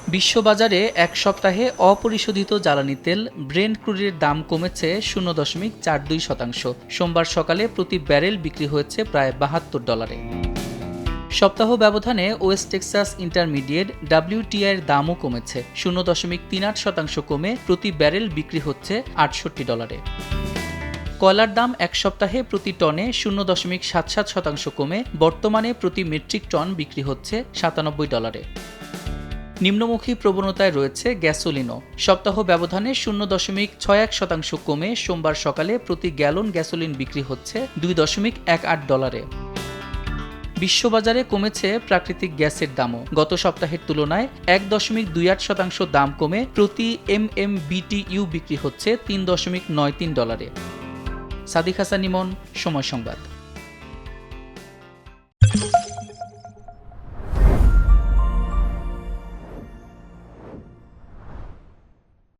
বিশ্ববাজারে এক সপ্তাহে অপরিশোধিত জ্বালানি তেল ব্রেন্ট ক্রুডের দাম কমেছে 0.42%। সোমবার সকালে প্রতি ব্যারেল বিক্রি হয়েছে প্রায় $72। সপ্তাহ ব্যবধানে ওয়েস্ট টেক্সাস ইন্টারমিডিয়েট WTI-এর দামও কমেছে 0.38% কমে প্রতি ব্যারেল বিক্রি হচ্ছে $68। কয়লার দাম এক সপ্তাহে প্রতি টনে 0.77% কমে বর্তমানে প্রতি মেট্রিক টন বিক্রি হচ্ছে $97। নিম্নমুখী প্রবণতায় রয়েছে গ্যাসোলিনও। সপ্তাহ ব্যবধানে 0.61% কমে সোমবার সকালে প্রতি গ্যালন গ্যাসোলিন বিক্রি হচ্ছে $2.18। বিশ্ববাজারে কমেছে প্রাকৃতিক গ্যাসের দামও। গত সপ্তাহের তুলনায় 1.28% দাম কমে প্রতি MMBTU বিক্রি হচ্ছে $3.93। সাদিক হাসান ইমন, সময় সংবাদ।